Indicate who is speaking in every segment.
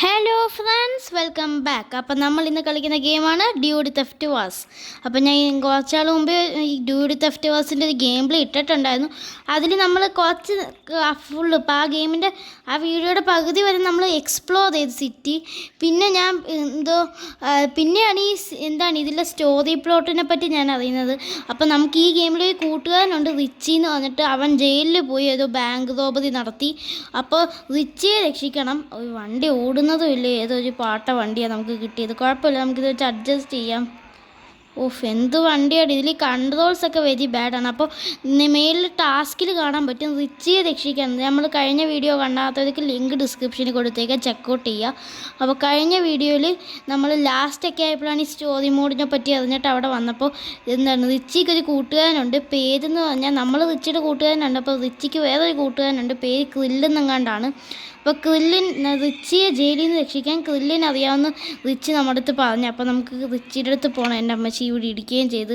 Speaker 1: Hello friends, welcome back. അപ്പം നമ്മൾ ഇന്ന് കളിക്കുന്ന ഗെയിമാണ് ഡ്യൂഡ് തെഫ്റ്റ് വാസ്. അപ്പം ഞാൻ കുറച്ചാൾ മുമ്പ് ഈ ഡ്യൂഡ് തെഫ്റ്റ് വാസിൻ്റെ ഒരു ഗെയിം പ്ലേ ഇട്ടിട്ടുണ്ടായിരുന്നു. അതിൽ നമ്മൾ കുറച്ച് ഫുള്ള് ഇപ്പോൾ ആ ഗെയിമിൻ്റെ ആ വീഡിയോയുടെ പകുതി വരെ നമ്മൾ എക്സ്പ്ലോർ ചെയ്ത് സിറ്റി. പിന്നെ ഞാൻ പിന്നെയാണ് ഇതിലെ സ്റ്റോറി പ്ലോട്ടിനെ പറ്റി ഞാൻ അറിയുന്നത്. അപ്പം നമുക്ക് ഈ ഗെയിമിൽ ഒരു കൂട്ടുകാരനുണ്ട്, റിച്ചി എന്ന് പറഞ്ഞിട്ട്. അവൻ ജയിലിൽ പോയി ഏതോ ബാങ്ക് റോബറി നടത്തി. അപ്പോൾ റിച്ചിയെ രക്ഷിക്കണം. വണ്ടി ഓടുന്നതും ഇല്ലേ, ഏതൊരു പാട്ട വണ്ടിയാണ് നമുക്ക് കിട്ടിയത്. കുഴപ്പമില്ല, നമുക്കിത് വെച്ച് അഡ്ജസ്റ്റ് ചെയ്യാം. എന്ത് വണ്ടിയാണ് ഇതിൽ. കൺട്രോൾസൊക്കെ വെരി ബാഡാണ്. അപ്പോൾ മേലിൽ ടാസ്കിൽ കാണാൻ പറ്റും റിച്ചിയെ രക്ഷിക്കാൻ. നമ്മൾ കഴിഞ്ഞ വീഡിയോ കാണാത്തവർക്ക് ലിങ്ക് ഡിസ്ക്രിപ്ഷനിൽ കൊടുത്തേക്കാം, ചെക്കൗട്ട് ചെയ്യുക. അപ്പോൾ കഴിഞ്ഞ വീഡിയോയിൽ നമ്മൾ ലാസ്റ്റൊക്കെ ആയപ്പോഴാണ് ഈ സ്റ്റോറി മോഡിനെ പറ്റി അറിഞ്ഞിട്ട് അവിടെ വന്നപ്പോൾ റിച്ചിക്കൊരു കൂട്ടുകാരനുണ്ട്. പേരെന്ന് പറഞ്ഞാൽ നമ്മൾ റിച്ചിയുടെ കൂട്ടുകാരനുണ്ട്. അപ്പോൾ റിച്ചിക്ക് വേറൊരു കൂട്ടുകാരനുണ്ട്, പേര് ക്രില്ലെന്നെങ്ങാണ്ടാണ്. അപ്പോൾ റിച്ചിയെ ജയിലിൽ നിന്ന് രക്ഷിക്കാൻ ക്രില്ലിന് അറിയാവുന്ന റിച്ചി നമ്മുടെ അടുത്ത് പറഞ്ഞു. അപ്പോൾ നമുക്ക് റിച്ചിയുടെ അടുത്ത് പോകണം. എൻ്റെ അമ്മച്ചി ഇവിടെ ഇടിക്കുകയും ചെയ്ത്.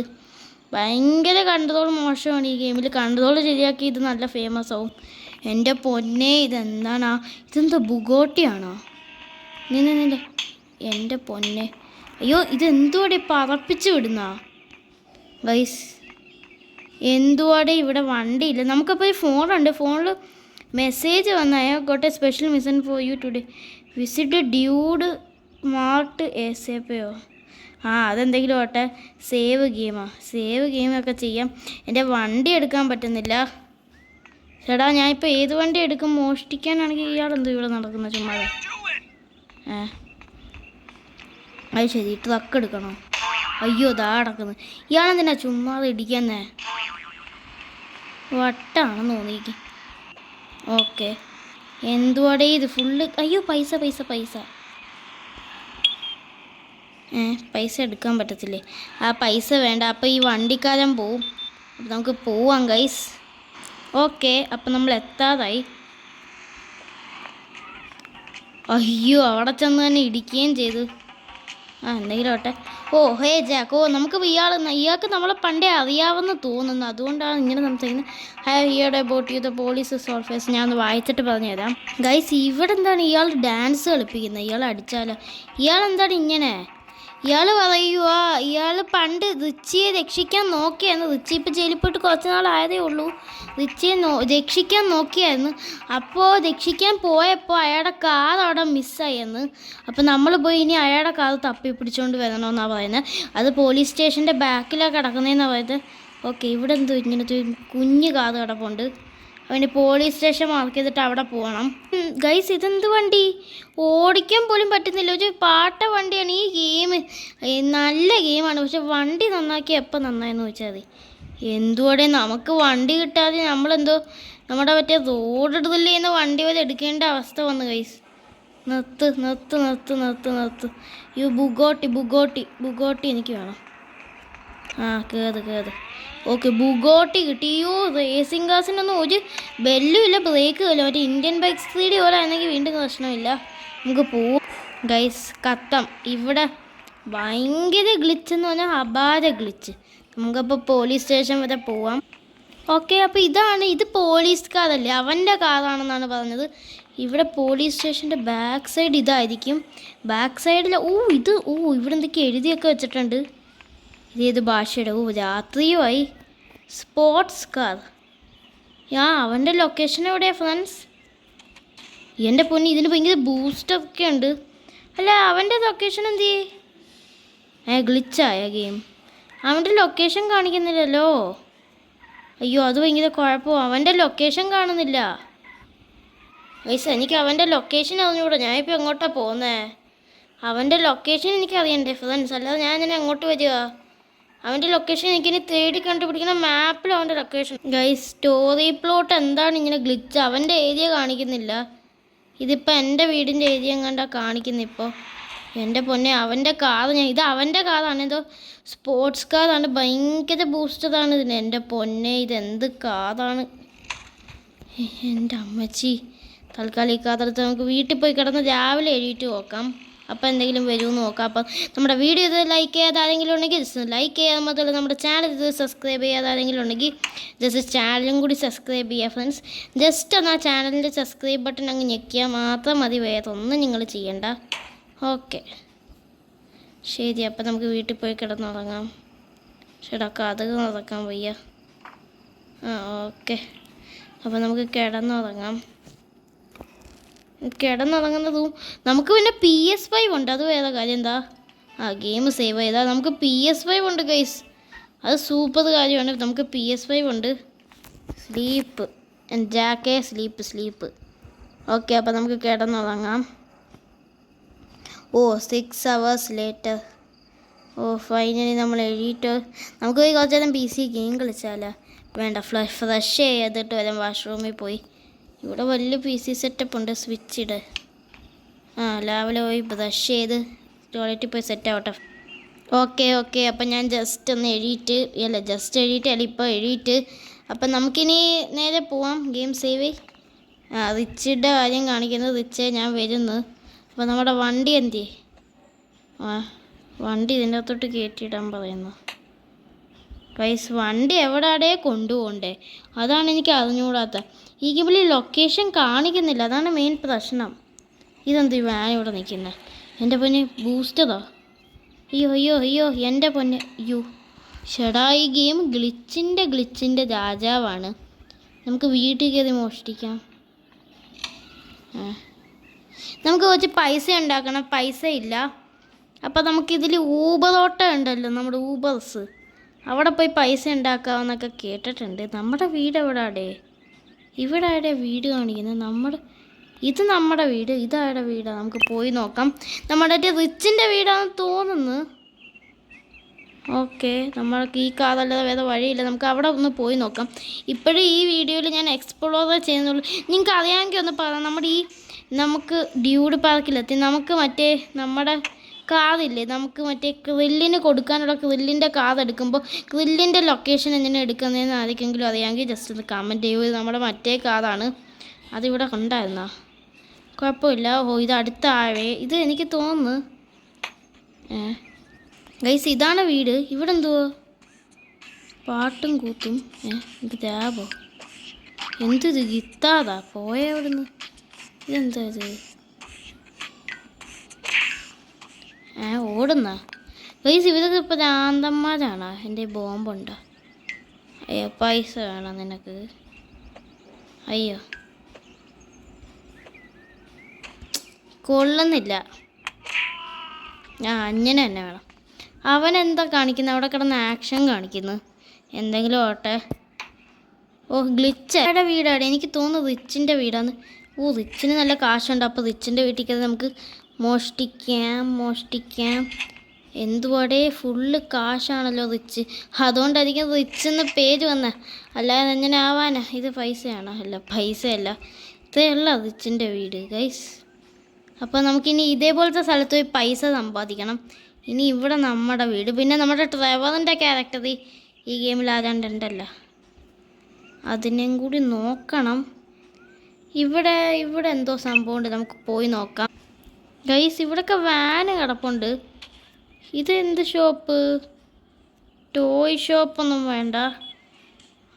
Speaker 1: ഭയങ്കര കൺട്രോൾ മോശമാണ് ഈ ഗെയിമിൽ. കൺട്രോൾ ശരിയാക്കി ഇത് നല്ല ഫേമസ് ആവും. എൻ്റെ പൊന്നെ, ഇതെന്താണോ? ഇതെന്താ ബുഗോട്ടിയാണോ? നിന്നെ എൻ്റെ പൊന്നെ, അയ്യോ ഇതെന്തുവാടെ പറപ്പിച്ച് വിടുന്ന ഗൈസ്? എന്തുവാടെ ഇവിടെ വണ്ടിയില്ല. നമുക്കപ്പോൾ ഈ ഫോണുണ്ട്. ഫോണിൽ മെസ്സേജ് വന്നായ got a special mission for you today, visit dude mart എസേപ്പയോ. അതെന്തെങ്കിലും ആട്ടെ. സേവ് ഗെയിമൊക്കെ ചെയ്യാം. എൻ്റെ വണ്ടി എടുക്കാൻ പറ്റുന്നില്ല. ചേട്ടാ, ഞാനിപ്പോൾ ഏത് വണ്ടി എടുക്കും? മോഷ്ടിക്കാനാണെങ്കിൽ ഇയാളെന്തോ ഇവിടെ നടക്കുന്ന ചുമ്മാ. അത് ശരി, ട്രക്ക് എടുക്കണോ? അയ്യോ ദാ നടക്കുന്നത്. ഇയാളെന്തിനാ ചുമ്മാ ഇടിക്കുന്നേ? വട്ടാണെന്ന് തോന്നിയിരിക്കും. ഓക്കെ, എന്തുവാടേ ഇത് ഫുള്ള്? അയ്യോ പൈസ പൈസ എടുക്കാൻ പറ്റത്തില്ലേ? ആ പൈസ വേണ്ട. അപ്പോൾ ഈ വണ്ടിക്കാരൻ പോവും. അപ്പം നമുക്ക് പോവാം ഗൈസ്. ഓക്കെ, അപ്പം നമ്മൾ എത്താതായി. അയ്യോ, അവിടെ ചെന്ന് തന്നെ ഇടിക്കുകയും ചെയ്തു. എന്തെങ്കിലും ആട്ടെ. Hey Jack. നമുക്ക് ഇയാൾക്ക് നമ്മളെ പണ്ടേ അറിയാമെന്ന് തോന്നുന്നു. അതുകൊണ്ടാണ് ഇങ്ങനെ സംസാരിക്കുന്നത്. Have heard about you the police സോൾഫേഴ്സ്. ഞാൻ ഒന്ന് വായിച്ചിട്ട് പറഞ്ഞു തരാം ഗൈസ്. ഇവിടെ എന്താണ് ഇയാൾ ഡാൻസ് കളിപ്പിക്കുന്നത്? ഇയാൾ അടിച്ചാലോ? ഇയാളെന്താണ് ഇങ്ങനെ? ഇയാൾ പറയുക ഇയാൾ പണ്ട് റിച്ചിയെ രക്ഷിക്കാൻ നോക്കിയായിരുന്നു. റിച്ചി ഇപ്പോൾ ജയിലിൽ പോയിട്ട് കുറച്ച് നാളായതേ ഉള്ളൂ. റിച്ചിയെ രക്ഷിക്കാൻ നോക്കിയായിരുന്നു. അപ്പോൾ രക്ഷിക്കാൻ പോയപ്പോൾ അയാളുടെ കാർ അവിടെ മിസ്സായെന്ന്. അപ്പോൾ നമ്മൾ പോയി ഇനി അയാളുടെ കാർ തപ്പി പിടിച്ചുകൊണ്ട് വരണമെന്നാണ് പറയുന്നത്. അത് പോലീസ് സ്റ്റേഷൻ്റെ ബാക്കിലാണ് കിടക്കുന്നതെന്നാണ് പറയുന്നത്. ഓക്കെ, ഇവിടെ എന്തോ ഇങ്ങനത്തെ കുഞ്ഞ് കാർ കിടപ്പുണ്ട്. അവന് പോലീസ് സ്റ്റേഷൻ മാർക്ക് ചെയ്തിട്ട് അവിടെ പോകണം. ഗൈസ്, ഇതെന്ത് വണ്ടി? ഓടിക്കാൻ പോലും പറ്റുന്നില്ല. ഒരു പാട്ട വണ്ടിയാണ്. ഈ ഗെയിം നല്ല ഗെയിമാണ്, പക്ഷെ വണ്ടി നന്നാക്കി എപ്പോൾ നന്നായെന്ന് ചോദിച്ചാൽ മതി. എന്തുകൂടെ നമുക്ക് വണ്ടി കിട്ടാതെ നമ്മളെന്തോ നമ്മുടെ മറ്റേ റോഡ് ഇടുന്നില്ലേന്ന് വണ്ടി വരെ എടുക്കേണ്ട അവസ്ഥ വന്നു ഗൈസ്. നിർത്ത്. യു ബുഗോട്ടി എനിക്ക് വേണം. കേറ്. ഓക്കെ, ബുഗോട്ടി കിട്ടി. റേസിംഗ് കാസിനൊന്നും ഒരു ബെല്ലും ഇല്ല, ബ്രേക്കും ഇല്ല. മറ്റേ ഇന്ത്യൻ ബൈക്ക് സ്പീഡ് പോലെ ആണെങ്കിൽ വീണ്ടും പ്രശ്നമില്ല. നമുക്ക് പോവാം ഗൈസ്. കത്തം ഇവിടെ ഭയങ്കര ഗ്ലിച്ച് എന്ന് പറഞ്ഞാൽ അപാര ഗ്ലിച്ച്. നമുക്കപ്പോൾ പോലീസ് സ്റ്റേഷൻ വരെ പോവാം. ഓക്കെ, അപ്പോൾ ഇത് പോലീസ് കാറല്ലേ? അവൻ്റെ കാറാണെന്നാണ് പറഞ്ഞത്. ഇവിടെ പോലീസ് സ്റ്റേഷൻ്റെ ബാക്ക് സൈഡ് ഇതായിരിക്കും. ബാക്ക് സൈഡിൽ ഇവിടെ എന്തൊക്കെ എഴുതിയൊക്കെ വെച്ചിട്ടുണ്ട്. ഇതേത് ഭാഷയുടെ? രാത്രിയുമായി. Sports car. അവൻ്റെ ലൊക്കേഷൻ എവിടെയാണ് ഫ്രണ്ട്സ്? എൻ്റെ പൊന്നി, ഇതിന് ഭയങ്കര ബൂസ്റ്റൊക്കെ ഉണ്ട്. അല്ല, അവൻ്റെ ലൊക്കേഷൻ എന്ത് ചെയ്യേ? ഗ്ലിച്ചായ ഗെയിം. അവൻ്റെ ലൊക്കേഷൻ കാണിക്കുന്നില്ലല്ലോ. അയ്യോ, അത് ഭയങ്കര കുഴപ്പമോ. അവൻ്റെ ലൊക്കേഷൻ കാണുന്നില്ല ഗൈസ്. എനിക്ക് അവൻ്റെ ലൊക്കേഷൻ അറിഞ്ഞൂടാ. ഞാനിപ്പോൾ എങ്ങോട്ടാണ് പോകുന്നത്? അവൻ്റെ ലൊക്കേഷൻ എനിക്കറിയണ്ടേ ഫ്രണ്ട്സ്, അല്ലാതെ ഞാൻ ഇങ്ങനെ എങ്ങോട്ട് വരിക? അവൻ്റെ ലൊക്കേഷൻ എനിക്കിനി തേടി കണ്ടുപിടിക്കണം. മാപ്പിൽ അവൻ്റെ ലൊക്കേഷൻ. ഗൈസ്, സ്റ്റോറി പ്ലോട്ട് എന്താണ് ഇങ്ങനെ ഗ്ലിച്ച്? അവൻ്റെ ഏരിയ കാണിക്കുന്നില്ല. ഇതിപ്പോൾ എൻ്റെ വീടിൻ്റെ ഏരിയ എങ്ങാണ്ടാണ് കാണിക്കുന്നത് ഇപ്പോൾ. എൻ്റെ പൊന്നെ, അവൻ്റെ കാർ ഇത് അവൻ്റെ കാറാണ്. എന്തോ സ്പോർട്സ് കാറാണ്. ഭയങ്കര ബൂസ്റ്ററാണ് ഇതിന്. എൻ്റെ പൊന്നെ, ഇതെന്ത് കാറാണ്? എൻ്റെ അമ്മച്ചി. തൽക്കാലം ഈ കാറെടുത്ത് നമുക്ക് വീട്ടിൽ പോയി കിടന്ന് രാവിലെ എഴുതിയിട്ട് നോക്കാം. അപ്പോൾ എന്തെങ്കിലും വരുമെന്ന് നോക്കാം. അപ്പം നമ്മുടെ വീഡിയോ ഇത് ലൈക്ക് ചെയ്യാതെ ആരെങ്കിലും ഉണ്ടെങ്കിൽ ജസ്റ്റ് ലൈക്ക് ചെയ്യാൻ മാത്രമല്ല നമ്മുടെ ചാനൽ ഇത് സബ്സ്ക്രൈബ് ചെയ്യാതെ ആരെങ്കിലും ഉണ്ടെങ്കിൽ ജസ്റ്റ് ചാനലും കൂടി സബ്സ്ക്രൈബ് ചെയ്യുക ഫ്രണ്ട്സ്. ജസ്റ്റ് ഒന്ന് ആ ചാനലിൻ്റെ സബ്സ്ക്രൈബ് ബട്ടൺ അങ്ങ് ഞെക്കിയാൽ മാത്രം മതി, വേറെ ഒന്നും നിങ്ങൾ ചെയ്യണ്ട. ഓക്കെ ശരി, അപ്പം നമുക്ക് വീട്ടിൽ പോയി കിടന്നുറങ്ങാം. ചേട്ടാ കഥക് നടക്കാൻ വയ്യ. ഓക്കെ അപ്പോൾ നമുക്ക് കിടന്നുറങ്ങാം. കിടന്നുറങ്ങുന്നതും നമുക്ക് പിന്നെ PS5 ഉണ്ട്, അത് വേറെ കാര്യം. എന്താ ഗെയിം സേവ് ചെയ്താൽ നമുക്ക് PS5 ഉണ്ട് ഗൈസ്, അത് സൂപ്പർ കാര്യമാണ്. നമുക്ക് PS5 ഉണ്ട്. Sleep ജാക്കേ sleep. ഓക്കെ അപ്പോൾ നമുക്ക് കിടന്നുറങ്ങാം. 6 hours later. ഫൈനലി നമ്മൾ എഴുതിയിട്ട് നമുക്ക് പോയി കുറച്ച് നേരം PC ഗെയിം കളിച്ചാലോ? വേണ്ട, ഫ്രഷ് ചെയ്തിട്ട് വരാം, വാഷ്റൂമിൽ പോയി. ഇവിടെ വലിയ PC സെറ്റപ്പ് ഉണ്ട്, സ്വിച്ച് ഇട്. രാവിലെ പോയി ബ്രഷ് ചെയ്ത് ടോയ്ലറ്റിൽ പോയി സെറ്റ് ആവട്ടെ. ഓക്കെ അപ്പം ഞാൻ ജസ്റ്റ് ഒന്ന് എഴുതിയിട്ട് ഇപ്പോൾ എഴുതിയിട്ട് അപ്പം നമുക്കിനി നേരെ പോവാം. Game save. റിച്ചിയുടെ കാര്യം കാണിക്കുന്നത്. റിച്ചേ ഞാൻ വരുന്നു. അപ്പോൾ നമ്മുടെ വണ്ടി എന്തിയെ? വണ്ടി ഇതിൻ്റെ അകത്തോട്ട് കയറ്റിയിടാൻ പറയുന്നു ഗൈസ്. വണ്ടി എവിടെയാടേ കൊണ്ടുപോകണ്ടേ, അതാണ് എനിക്ക് അറിഞ്ഞുകൂടാത്ത. ഈ ഗെയിമിൽ ലൊക്കേഷൻ കാണിക്കുന്നില്ല, അതാണ് മെയിൻ പ്രശ്നം. ഇതെന്ത് വാൻ ഇവിടെ നിൽക്കുന്നത്? എൻ്റെ പൊന്നെ ബൂസ്റ്ററോ? അയ്യോ എൻ്റെ പൊന്നെ. ഷെടാ, ഈ ഗെയിം ഗ്ലിച്ചിൻ്റെ രാജാവാണ്. നമുക്ക് വീട്ടിൽ കയറി മോഷ്ടിക്കാം. നമുക്ക് കുറച്ച് പൈസ ഉണ്ടാക്കണം, പൈസ ഇല്ല. അപ്പോൾ നമുക്കിതിൽ ഊബർ ഓട്ടോ ഉണ്ടല്ലോ, നമ്മുടെ ഊബേഴ്സ്, അവിടെ പോയി പൈസ ഉണ്ടാക്കാമെന്നൊക്കെ കേട്ടിട്ടുണ്ട്. നമ്മുടെ വീട് ഇവിടെ ആടെ വീട് കാണിക്കുന്നത്? ഇത് നമ്മുടെ വീട്, ഇതാടെ വീടാണ്. നമുക്ക് പോയി നോക്കാം. നമ്മുടെ റിച്ചിൻ്റെ വീടാണെന്ന് തോന്നുന്നു. ഓക്കെ, നമ്മൾക്ക് ഈ കാറല്ലാതെ വേറെ വഴിയില്ല, നമുക്ക് അവിടെ ഒന്ന് പോയി നോക്കാം. ഇപ്പോഴും ഈ വീഡിയോയിൽ ഞാൻ എക്സ്പ്ലോർ ചെയ്യുന്നുള്ളൂ. നിങ്ങൾക്ക് അറിയാമെങ്കിൽ ഒന്ന് പറയാം. നമുക്ക് ഡ്യൂഡ് പാർക്കിലെത്തി. നമുക്ക് നമ്മുടെ കാറില്ലേ, നമുക്ക് ക്രില്ലിന് കൊടുക്കാനുള്ള ക്രില്ലിൻ്റെ കാർ എടുക്കുമ്പോൾ ക്രില്ലിൻ്റെ ലൊക്കേഷൻ എങ്ങനെ എടുക്കുന്നതെന്ന് ആർക്കെങ്കിലും അറിയാമെങ്കിൽ ജസ്റ്റ് ഒന്ന് കമൻറ്റ് ചെയ്യൂ. നമ്മുടെ മറ്റേ കാറാണ്, അതിവിടെ ഉണ്ടായിരുന്നോ? കുഴപ്പമില്ല. ഇത് അടുത്ത ഇത് എനിക്ക് തോന്നുന്നു. ഗൈസ് ഇതാണ് വീട്. ഇവിടെ എന്തുവോ പാട്ടും കൂത്തും. ഇത് ലാബോ? എന്തിത് ഗിത്താതാ പോയ അവിടുന്ന്? ഇതെന്താ ഇത്? ഓടുന്ന ഗൈസ് ഇവരൊക്കെ ഇപ്പോൾ ഭ്രാന്തന്മാരാണോ? എൻ്റെ ബോംബുണ്ടോ? പൈസ വേണം നിനക്ക്? അയ്യോ കൊള്ളുന്നില്ല. അങ്ങനെ തന്നെ വേണം. അവൻ എന്താ കാണിക്കുന്നത്? അവിടെ കിടന്ന് ആക്ഷൻ കാണിക്കുന്നു. എന്തെങ്കിലും ഓട്ടെ. ഗ്ലിച്ചയുടെ വീടാണ് എനിക്ക് തോന്നുന്നു. റിച്ചിൻ്റെ വീടാണ്. റിച്ചിന് നല്ല കാശുണ്ട്. അപ്പോൾ റിച്ചിൻ്റെ വീട്ടിൽ കയറി നമുക്ക് മോഷ്ടിക്കാം. എന്തുപാടേ ഫുള്ള് കാശാണല്ലോ റിച്ച്. അതുകൊണ്ടായിരിക്കും റിച്ച് എന്ന് പേര് വന്നത്, അല്ലാതെ എങ്ങനെ ആവാനാ? ഇത് പൈസയാണോ? അല്ല, പൈസയല്ല. ഇത്രയല്ല റിച്ചിൻ്റെ വീട് ഗൈസ്. അപ്പോൾ നമുക്കിനി ഇതേപോലത്തെ സ്ഥലത്ത് പോയി പൈസ സമ്പാദിക്കണം. ഇനി ഇവിടെ നമ്മുടെ വീട്. പിന്നെ നമ്മുടെ ട്രെവറിൻ്റെ ക്യാരക്ടർ ഈ ഗെയിമിൽ ആരാണ്ടുണ്ടല്ലോ, അതിനെയും കൂടി നോക്കണം. ഇവിടെ എന്തോ സംഭവമുണ്ട്, നമുക്ക് പോയി നോക്കാം ഗൈസ്. ഇവിടെയൊക്കെ വാന് കിടപ്പുണ്ട്. ഇതെന്ത് ഷോപ്പ്? ടോയ് ഷോപ്പൊന്നും വേണ്ട.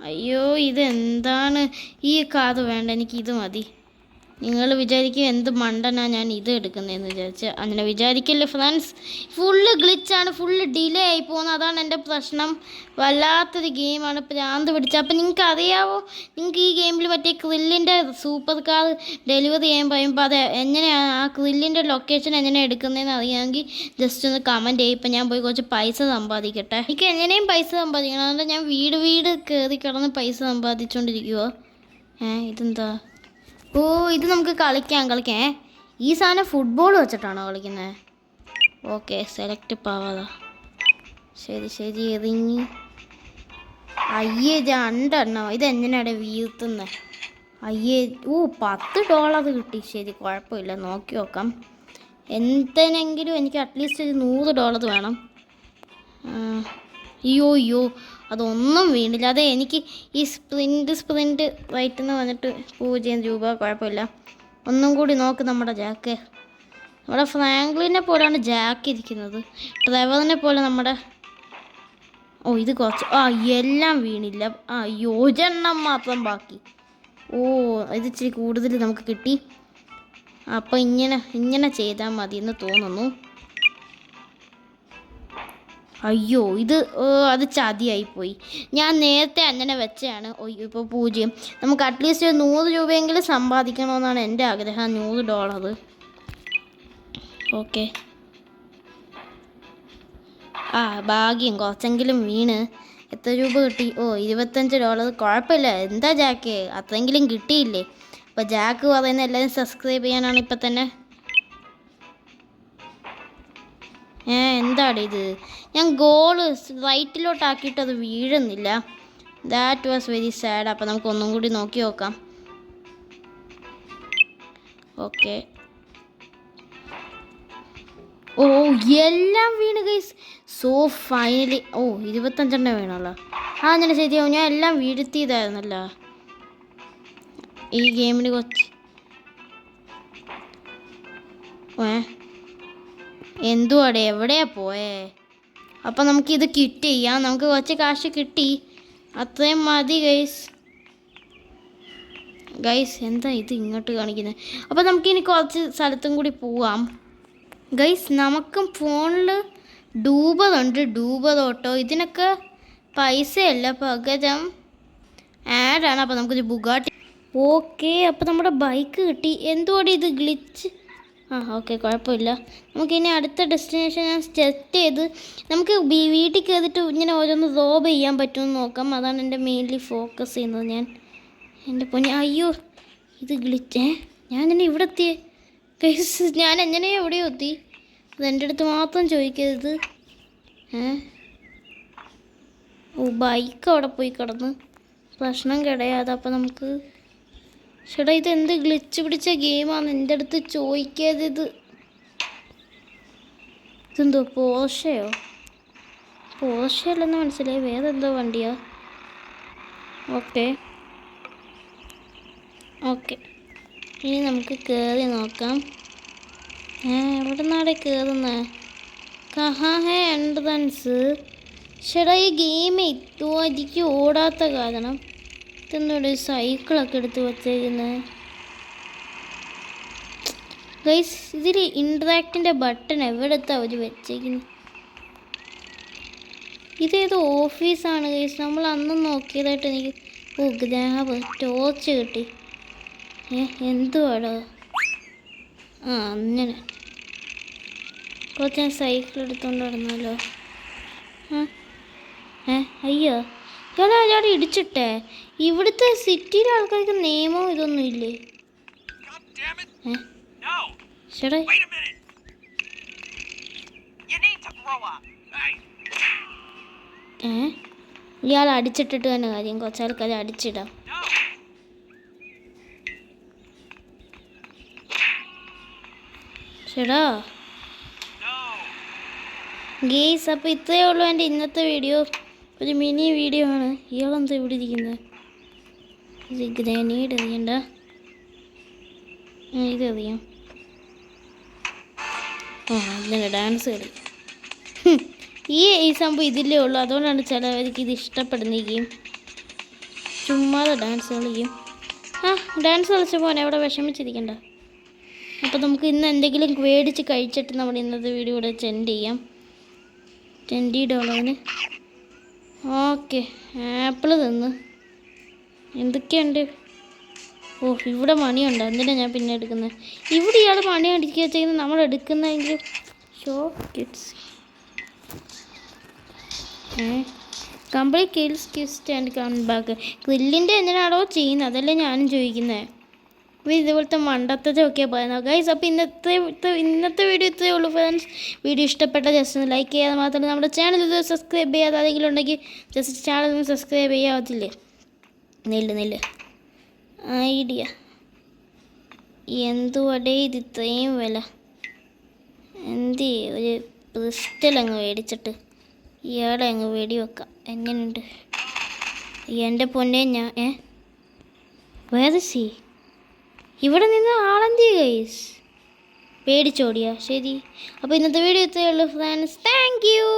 Speaker 1: അയ്യോ ഇതെന്താണ്? ഈ കാത് വേണ്ട, എനിക്കിത് മതി. നിങ്ങൾ വിചാരിക്കും എന്ത് മണ്ടനാ ഞാൻ ഇത് എടുക്കുന്നതെന്ന് വിചാരിച്ച്. അങ്ങനെ വിചാരിക്കില്ല ഫ്രണ്ട്സ്. ഫുള്ള് ഗ്ലിച്ചാണ്, ഫുള്ള് ഡിലേ ആയി പോകുന്നത്. അതാണ് എൻ്റെ പ്രശ്നം. വല്ലാത്തൊരു ഗെയിമാണ്, ഭ്രാന്ത് പിടിച്ച. അപ്പം നിങ്ങൾക്ക് അറിയാവോ, നിങ്ങൾക്ക് ഈ ഗെയിമിൽ മറ്റേ ക്രില്ലിൻ്റെ സൂപ്പർ കാർ ഡെലിവറി ചെയ്യാൻ പറയുമ്പോൾ അത് എങ്ങനെയാണ്, ആ ക്രില്ലിൻ്റെ ലൊക്കേഷൻ എങ്ങനെ എടുക്കുന്നതെന്ന് അറിയാമെങ്കിൽ ജസ്റ്റ് ഒന്ന് കമൻറ്റ് ചെയ്യും. ഇപ്പം ഞാൻ പോയി കുറച്ച് പൈസ സമ്പാദിക്കട്ടെ. എനിക്ക് എങ്ങനെയും പൈസ സമ്പാദിക്കണം. അതുകൊണ്ട് ഞാൻ വീട് കയറി കിടന്ന് പൈസ സമ്പാദിച്ചുകൊണ്ടിരിക്കുവോ? ഇതെന്താ? ഇത് നമുക്ക് കളിക്കാം. ഈ സാധനം ഫുട്ബോൾ വെച്ചിട്ടാണോ കളിക്കുന്നത്? Okay, select power. ശരി എറിഞ്ഞ്. അയ്യേ രണ്ടെണ്ണോ? ഇതെങ്ങനെയാണ് വീഴ്ത്തുന്നത്? അയ്യേ $10 കിട്ടി. ശരി കുഴപ്പമില്ല, നോക്കി നോക്കാം. എന്തിനെങ്കിലും എനിക്ക് അറ്റ്ലീസ്റ്റ് ഒരു $100 വേണം. അയ്യോ അതൊന്നും വീണില്ല. അതെ, എനിക്ക് ഈ സ്പ്രിൻറ്റ് റൈറ്റ് എന്ന് പറഞ്ഞിട്ട് 0 രൂപ. കുഴപ്പമില്ല. ഒന്നും കൂടി നോക്ക് നമ്മുടെ ജാക്ക്. നമ്മുടെ ഫ്രാങ്ക്ലിനെ പോലെയാണ് ജാക്ക് ഇരിക്കുന്നത്. ട്രെവറിനെ പോലെ നമ്മുടെ ഇത് കുറച്ച് എല്ലാം വീണില്ല. ഒരെണ്ണം മാത്രം ബാക്കി. ഇത് ഇച്ചിരി കൂടുതൽ നമുക്ക് കിട്ടി. അപ്പോൾ ഇങ്ങനെ ചെയ്താൽ മതി എന്ന് തോന്നുന്നു. അത് ചതിയായിപ്പോയി. ഞാൻ നേരത്തെ അങ്ങനെ വെച്ചാണ്. ഇപ്പോൾ 0. നമുക്ക് അറ്റ്ലീസ്റ്റ് 100 രൂപയെങ്കിലും സമ്പാദിക്കണമെന്നാണ് എൻ്റെ ആഗ്രഹം. $100. ഓക്കെ. ഭാഗ്യം കുറച്ചെങ്കിലും വീണ്. എത്ര രൂപ കിട്ടി? $25. കുഴപ്പമില്ല. എന്താ ജാക്ക്, അത്രയെങ്കിലും കിട്ടിയില്ലേ? അപ്പോൾ ജാക്ക് പറയുന്ന എല്ലാവരും സബ്സ്ക്രൈബ് ചെയ്യാനാണ് ഇപ്പം തന്നെ. എന്താണ് ഇത്? ഞാൻ ഗോള് റൈറ്റിലോട്ടാക്കിയിട്ട് അത് വീഴുന്നില്ല. That was very sad. അപ്പോൾ നമുക്ക് ഒന്നും കൂടി നോക്കി നോക്കാം. ഓക്കെ. എല്ലാം വീണ് ഗൈസ്. So finally 25 വീണല്ലോ. അങ്ങനെ ശരിയാവും. ഞാൻ എല്ലാം വീഴ്ത്തിയതായിരുന്നല്ലോ ഈ ഗെയിമിന്. എന്തുവാടെ, എവിടെയാ പോയേ? അപ്പം നമുക്കിത് കിറ്റ് ചെയ്യാം. നമുക്ക് കുറച്ച് കാശ് കിട്ടി, അത്രയും മതി ഗൈസ്. എന്താ ഇത് ഇങ്ങോട്ട് കാണിക്കുന്നത്? അപ്പോൾ നമുക്കിനി കുറച്ച് സ്ഥലത്തും കൂടി പോവാം ഗൈസ്. നമുക്കും ഫോണിൽ ഡൂബറുണ്ട്, ഡൂബർ ഓട്ടോ. ഇതിനൊക്കെ പൈസയല്ല, പകരം ആഡാണ്. അപ്പോൾ നമുക്കൊരു ബുഗാട്ടി. ഓക്കെ, അപ്പോൾ നമ്മുടെ ബൈക്ക് കിട്ടി. എന്തുകൊണ്ട് ഇത് ഗ്ലിച്ച്? ഓക്കെ, കുഴപ്പമില്ല. നമുക്കിനി അടുത്ത ഡെസ്റ്റിനേഷൻ ഞാൻ സെറ്റ് ചെയ്ത് നമുക്ക് വീട്ടിൽ കയറിയിട്ട് ഇങ്ങനെ ഓരോന്ന് റോബ് ചെയ്യാൻ പറ്റുമെന്ന് നോക്കാം. അതാണ് എൻ്റെ മെയിൻലി ഫോക്കസ് ചെയ്യുന്നത് ഞാൻ. എൻ്റെ പൊന്നെ, ഇത് ഗ്ലിച്ച്. ഞാൻ എന്നെ ഇവിടെ എത്തിയേ ഗൈസ്. ഞാൻ എങ്ങനെയാ എവിടെയോ എത്തി? അത് എൻ്റെ അടുത്ത് മാത്രം ചോദിക്കരുത്. ബൈക്ക് അവിടെ പോയി കിടന്ന് പ്രശ്നം കിടയാതെ. അപ്പം നമുക്ക് ഇത് എന്ത് ഗ്ലിച്ച് പിടിച്ച ഗെയിമാണ്? എൻ്റെ അടുത്ത് ചോദിക്കരുത്. ഇതെന്തോ പോർഷയോ? പോർഷയല്ലെന്ന് മനസ്സിലായി. വേറെ എന്തോ വണ്ടിയാ? ഓക്കെ, ഇനി നമുക്ക് കയറി നോക്കാം. എവിടെ നിന്നാടെ കയറുന്നത്? എൻട്രൻസ്. ഈ ഗെയിം എനിക്ക് ഓടാത്ത കാരണം ഇതെന്നോട് സൈക്കിളൊക്കെ എടുത്ത് വച്ചേക്കുന്നത് ഗൈസ്. ഇതിൽ ഇൻട്രാക്റ്റിൻ്റെ ബട്ടൺ എവിടുത്തെ അവർ വെച്ചേക്കുന്നത്? ഇതേത് ഓഫീസാണ് ഗൈസ്? നമ്മൾ അന്ന് നോക്കിയതായിട്ട് എനിക്ക് ഗ്രാബ് ടോർച്ച് കിട്ടി. എന്തുവാടോ? അങ്ങനെ കുറച്ച് ഞാൻ സൈക്കിൾ എടുത്തുകൊണ്ട് നടന്നാലോ? അയ്യോ, ഇയാളെ ഇടിച്ചിട്ടേ. ഇവിടുത്തെ സിറ്റിയിലെ ആൾക്കാർക്ക് നിയമവും ഇതൊന്നും ഇല്ലേ? ഇയാൾ അടിച്ചിട്ടിട്ട് തന്നെ കാര്യം. കുറച്ചാൾക്കാർ അടിച്ചിടാം. ഗെയ്സ്, അപ്പോൾ ഇത്രയേ ഉള്ളൂ എൻ്റെ ഇന്നത്തെ വീഡിയോ. ഒരു മിനി വീഡിയോ ആണ്. ഇയാളെന്താ ഇവിടെ ഇരിക്കുന്നത്? ഇത് ഗ്രനേഡ് എറിയണ്ട, ഇതെറിയാം. അങ്ങനെ ഡാൻസ് കളി. ഈ സംഭവം ഇതിലേ ഉള്ളൂ. അതുകൊണ്ടാണ് ചിലവർക്ക് ഇത് ഇഷ്ടപ്പെടുന്ന ഈ ഗെയിം. ചുമ്മാതെ ഡാൻസ് കളിക്കും. ഡാൻസ് കളിച്ചപ്പോൾ അവിടെ വിഷമിച്ചിരിക്കണ്ട. അപ്പോൾ നമുക്ക് ഇന്ന് എന്തെങ്കിലും മേടിച്ച് കഴിച്ചിട്ട് നമ്മുടെ ഇന്നത്തെ വീഡിയോ ഇവിടെ സെൻഡ് ചെയ്യാം. $20. ഓക്കെ, ആപ്പിൾ തിന്ന്. എന്തൊക്കെയുണ്ട്? ഇവിടെ മണിയുണ്ട്. എന്തിനാണ് ഞാൻ പിന്നെ എടുക്കുന്നത്? ഇവിടെ ഇയാൾ മണി അടിക്കുക ചെയ്യുന്നത് നമ്മൾ എടുക്കുന്നതെങ്കിലും. കിഡ്സ് കംപ്ലീറ്റ് കിൽസ് കിസ്റ്റ് ആൻഡ് കം ബാക്ക്. ഗ്രില്ലിൻ്റെ എന്തിനാണോ ചെയ്യുന്നത്? അതല്ലേ ഞാനും ചോദിക്കുന്നത്. അപ്പോൾ ഇതുപോലത്തെ മണ്ടത്തൊക്കെ പറയുന്നത് ഗൈസ്. അപ്പോൾ ഇന്നത്തെ വീഡിയോ ഇത്രയേ ഉള്ളൂ ഫ്രണ്ട്സ്. വീഡിയോ ഇഷ്ടപ്പെട്ട ജസ്റ്റ് ഒന്ന് ലൈക്ക് ചെയ്യാതെ മാത്രമല്ല നമ്മുടെ ചാനൽ ഇത് സബ്സ്ക്രൈബ് ചെയ്യാതെ ആരെങ്കിലും ഉണ്ടെങ്കിൽ ജസ്റ്റ് ചാനൽ ഒന്ന് സബ്സ്ക്രൈബ് ചെയ്യാത്തില്ലേ? നെല്ല് ഐഡിയ. എന്തുവടേ ഇത് ഇത്രയും വില? ഒരു ക്രിസ്റ്റൽ അങ്ങ് മേടിച്ചിട്ട് ഇയാളെ അങ്ങ് വെടി വെക്കാം. എങ്ങനെയുണ്ട് എൻ്റെ പൊന്നെ? ഞാൻ വേറെ ഇവിടെ നിന്ന് ആളെന്തി ഗൈസ്? പേടിച്ചോടിയാ ശരി. അപ്പോൾ ഇന്നത്തെ വീഡിയോ ഇത്രയേ ഉള്ളൂ ഫ്രണ്ട്സ്. Thank you.